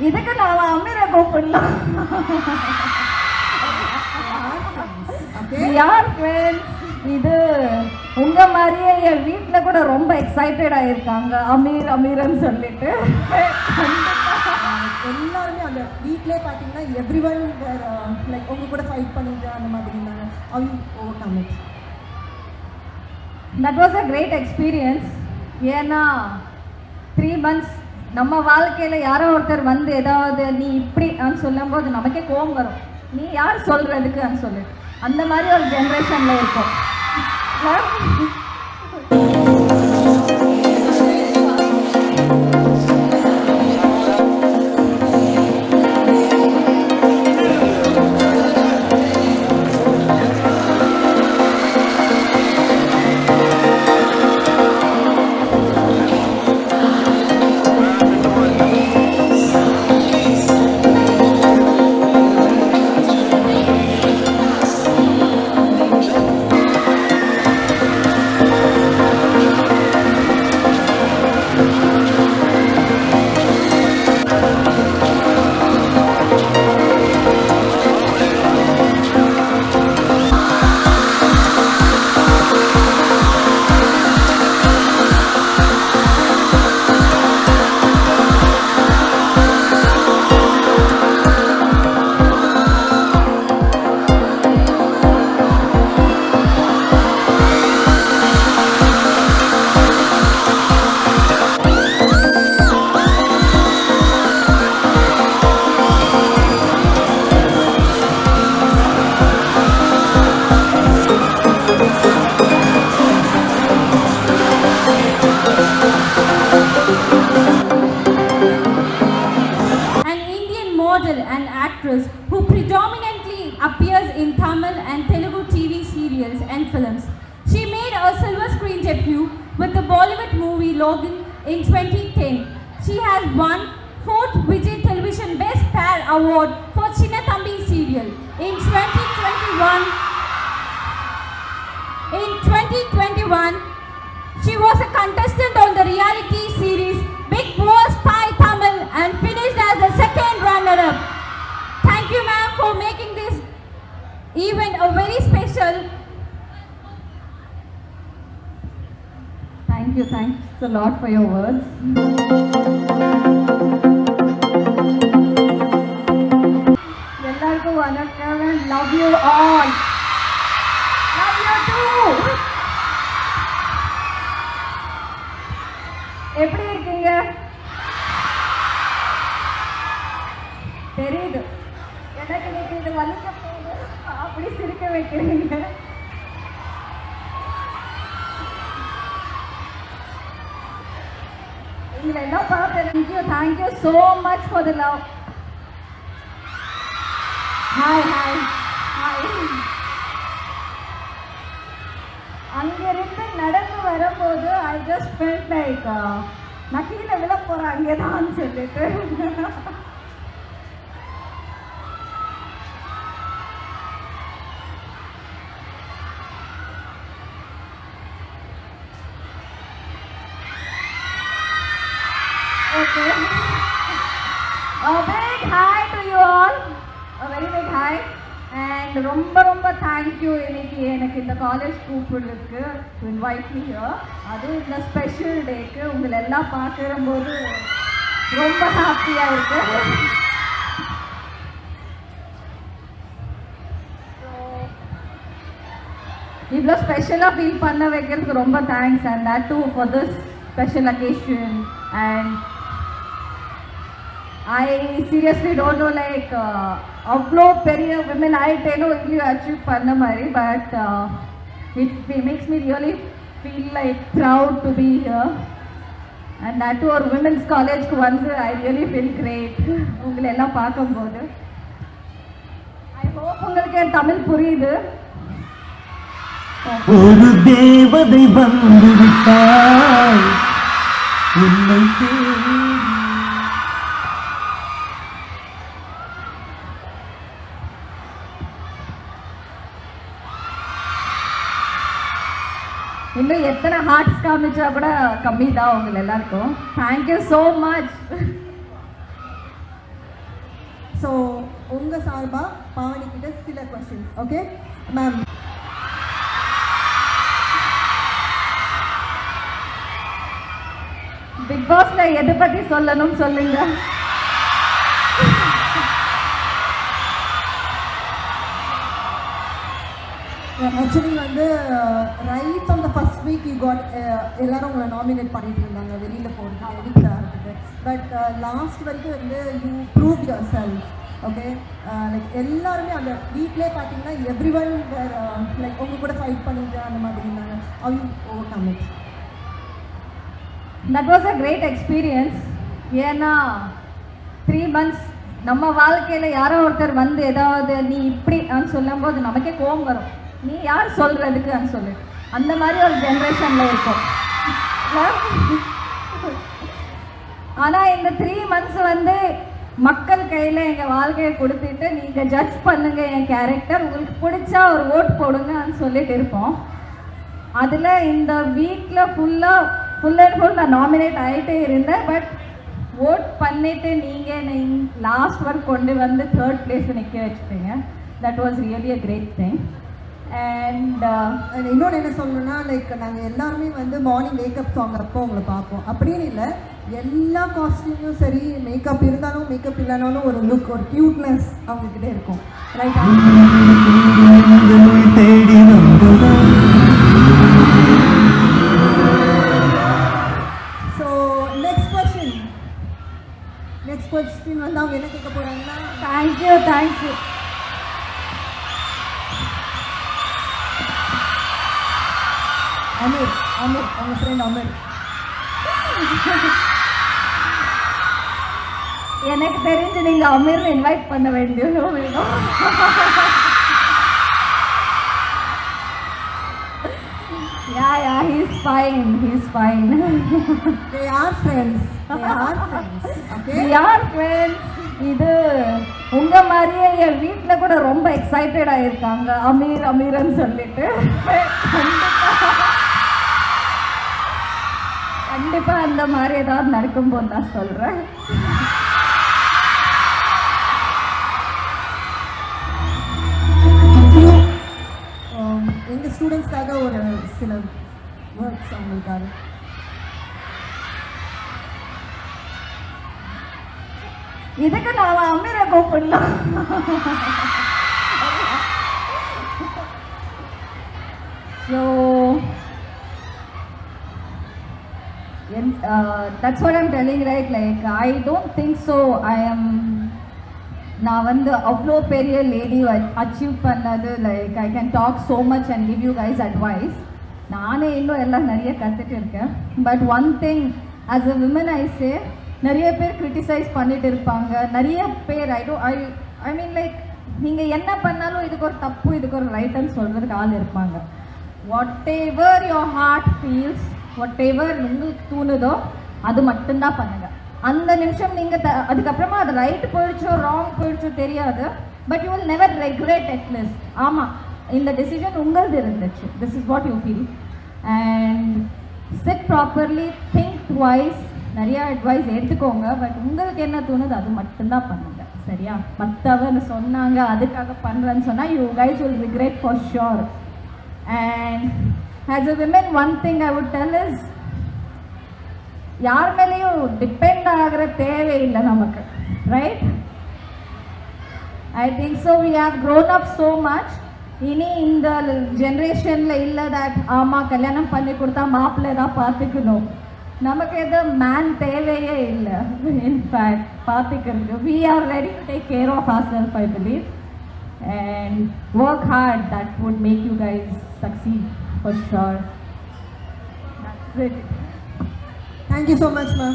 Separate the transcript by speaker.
Speaker 1: இதுக்கு நான் அமீரை கூப்பிடலாம். யார் ஃப்ரெண்ட்ஸ்? இது உங்க மாதிரியே என் வீட்டில் கூட ரொம்ப எக்ஸைட்டட் ஆயிருக்காங்க அமீர் அமீர்னு சொல்லிட்டு.
Speaker 2: எல்லாருமே அந்த வீட்லேயே பார்த்தீங்கன்னா எவ்ரி ஒன் லைக் உங்க கூட ஃபைட் பண்ணிட்டு அந்த மாதிரி இருந்தாங்க. அவங்க overcome it.
Speaker 1: That was a great experience. ஏன்னா 3 months நம்ம வாழ்க்கையில் யாரோ ஒருத்தர் வந்து ஏதாவது நீ இப்படி சொல்லும்போது நமக்கே கோபம் வரும். நீ யார் சொல்கிறதுக்குன்னு சொல்லிட்டு அந்த மாதிரி ஒரு ஜென்ரேஷனில் இருக்கும்.
Speaker 3: And actress who predominantly appears in Tamil and Telugu TV serials and films. She made a silver screen debut with the Bollywood movie Logan in 2010. She has won 4th Vijay Television Best Pair Award for Chinna Thambi serial. In 2021, she was a contestant on the reality series Big Boss Thai Tamil and finished as the second runner-up. Thank you, ma'am, for making this event a very special.
Speaker 1: Thanks a lot for your words. எல்லாருக்கும் வணக்கம். Love you all. Love you too. எப்படி இருக்கீங்க? தெரியுது எனக்கு இன்னைக்கு இது வலிக்க போகுது. அப்படி சிரிக்க வைக்கிறீங்க. உங்களை எல்லாம் பார்த்து thank you so much for the love. Hi hi hi. அங்கிருந்து நடந்து வரும்போது ஐ ஜஸ்ட் ஃபெல்ட் லைக் நான் கீழே விழ போகிறேன் அங்கே தான் சொல்லிட்டு. Okay. A big hi to you all. A very big hi. And ரொம்ப தேங்க்யூ இன்னைக்கு எனக்கு இந்த காலேஜ் கூப்பிடுறதுக்கு, டு இன்வைட் மீ ஹியர். அதுவும் இந்த ஸ்பெஷல் டேக்கு உங்களை எல்லாம் பார்க்கும்போது ரொம்ப ஹாப்பியாக இருக்கு. இவ்வளோ ஸ்பெஷலாக ஃபீல் பண்ண வைக்கிறதுக்கு ரொம்ப thanks. And that too for this special occasion. And I seriously don't know like அவ்வளோ பெரிய விமன் ஆகிட்டேனோ இல்லையோ அச்சீவ் பண்ண மாதிரி. But it makes me really feel like proud to be here. And that too ஒரு women's காலேஜ்க்கு வந்து I really feel great உங்களை எல்லாம் பார்க்கும்போது. I hope உங்களுக்கு என் தமிழ் புரியுது.
Speaker 4: ஒரு தேவதை வந்து விட்டாய் உன்னை தேடி. இன்னும் எத்தனை ஹார்ட்ஸ் காமிச்சா கூட கம்மி தான் உங்களை எல்லாருக்கும். Thank you so much.
Speaker 2: ஸோ உங்கள் சார்பாக பாவனி கிட்ட சில கொஸ்டின்ஸ். Okay ma'am.
Speaker 1: பிக் பாஸ்ல எதை பத்தி சொல்லணும் சொல்லுங்க.
Speaker 2: ஆக்சுவலி வந்து right from the first week you got எல்லாரும் உங்களை நாமினேட் பண்ணிட்டு இருந்தாங்க வெளியில் போகிறதுக்கு எடிட் ஆகிறதுக்கு. பட் லாஸ்ட் வரைக்கும் வந்து you prove your self. Okay like எல்லாருமே அந்த வீக்லேயே பார்த்தீங்கன்னா எவ்ரி ஒன் வேர் லைக் உங்கள் கூட ஃபைட் பண்ணிட்டு அந்த மாதிரி இருந்தாங்க. How you overcome it?
Speaker 1: That was a great experience. ஏன்னா 3 months நம்ம வாழ்க்கையில் யாரோ ஒருத்தர் வந்து ஏதாவது நீ இப்படி சொல்லும்போது நமக்கே கோபம் வரும். நீ யார் சொல்கிறதுக்குன்னு சொல்லி அந்த மாதிரி ஒரு ஜென்ரேஷனில் இருக்கும். ஆனால் இந்த 3 months வந்து மக்கள் கையில் எங்கள் வாழ்க்கையை கொடுத்துட்டு நீங்கள் ஜட்ஜ் பண்ணுங்கள் என் கேரக்டர், உங்களுக்கு பிடிச்சா ஒரு ஓட் போடுங்கன்னு சொல்லிட்டு இருப்போம். அதில் இந்த வீக்கில் ஃபுல் அண்ட் ஃபுல் நான் நாமினேட் ஆகிட்டே இருந்தேன். பட் ஓட் பண்ணிவிட்டு நீங்கள் லாஸ்ட் ஒர்க் கொண்டு வந்து 3rd place நிற்க வச்சுட்டீங்க. That was really a great thing. அண்ட்
Speaker 2: இன்னொன்று என்ன சொல்லணும்னா லைக் நாங்கள் எல்லாருமே வந்து மார்னிங் மேக்கப் சாங் அப்போ உங்களை பார்ப்போம். அப்படின்னு இல்லை, எல்லா காஸ்டியூமும் சரி, மேக்கப் இருந்தாலும் மேக்கப் இல்லைனாலும் ஒரு லுக், ஒரு க்யூட்னஸ் அவங்கக்கிட்ட இருக்கும். ரைட்? ஸோ நெக்ஸ்ட் கொஸ்டின் வந்து அவங்க என்ன கேட்க போகிறாங்கன்னா,
Speaker 1: தேங்க்யூ.
Speaker 2: அமீர் அவங்க ஃப்ரெண்ட் அமீர்.
Speaker 1: எனக்கு தெரிஞ்சு நீங்கள் அமீர் இன்வைட் பண்ண வேண்டியது வேணும். Yeah, he's fine.
Speaker 2: They are friends. Okay?
Speaker 1: We are friends. இது உங்கள் மாதிரியே என் வீட்டில் கூட ரொம்ப எக்ஸைட்டடாக இருக்காங்க அமீர்னு சொல்லிட்டு. கண்டிப்பாக அந்த மாதிரி ஏதாவது நடக்கும்போது நான் சொல்கிறேன்.
Speaker 2: எங்கள் ஸ்டூடெண்ட்ஸ்க்காக ஒரு சில வேர்ட்ஸ் அவங்களுக்காக.
Speaker 1: இதுக்கு நான் அமீரை கூப்பிடலாம். So that's what I'm telling, right? Like I don't think so. நான் வந்து அவ்வளோ பெரிய லேடி அச்சீவ் பண்ணது. Like I can talk so much and give you guys advice. நானே இன்னும் எல்லாம் நிறைய கற்றுட்டு இருக்கேன். But one thing as a women I say, நிறைய பேர் கிரிட்டிசைஸ் பண்ணிட்டு இருப்பாங்க. நிறைய பேர் ஐ மீன் லைக் நீங்கள் என்ன பண்ணாலும் இதுக்கு ஒரு தப்பு, இதுக்கு ஒரு ரைட்டுன்னு சொல்கிறதுக்கு ஆள் இருப்பாங்க. Whatever your heart feels, whatever உங்களுக்கு தூணுதோ அது மட்டும்தான் பண்ணுங்கள். அந்த நிமிஷம் நீங்கள் அதுக்கப்புறமா அது ரைட்டு போயிடுச்சோ ராங் போயிடுச்சோ தெரியாது. But you will never regret at least. ஆமாம், இந்த டெசிஷன் உங்களது இருந்துச்சு. This is what you feel. And chit properly, think twice. நிறையா அட்வைஸ் எடுத்துக்கோங்க. பட் உங்களுக்கு என்ன தோணுது அது மட்டும்தான் பண்ணுங்கள். சரியா? மற்றவன்னு சொன்னாங்க அதுக்காக பண்ணுறேன்னு சொன்னால் you guys will regret for sure. And as a women one thing I would tell is, யார் மேலேயும் டிபெண்ட் ஆகிற தேவையில்லை நமக்கு. Right? I think so. We have grown up so much. இனி இந்த ஜென்ரேஷனில் இல்லை தட் ஆமாம் கல்யாணம் பண்ணி கொடுத்தா மாப்பிள்ளை தான் பார்த்துக்கணும். நமக்கு எது மேன் தேவையே இல்லை. இன்ஃபேக்ட் பார்த்துக்கிறது we are ready to take care of our self, I believe. And work hard, that would make you guys succeed for sure. That's it.
Speaker 2: Thank you so much, ma'am.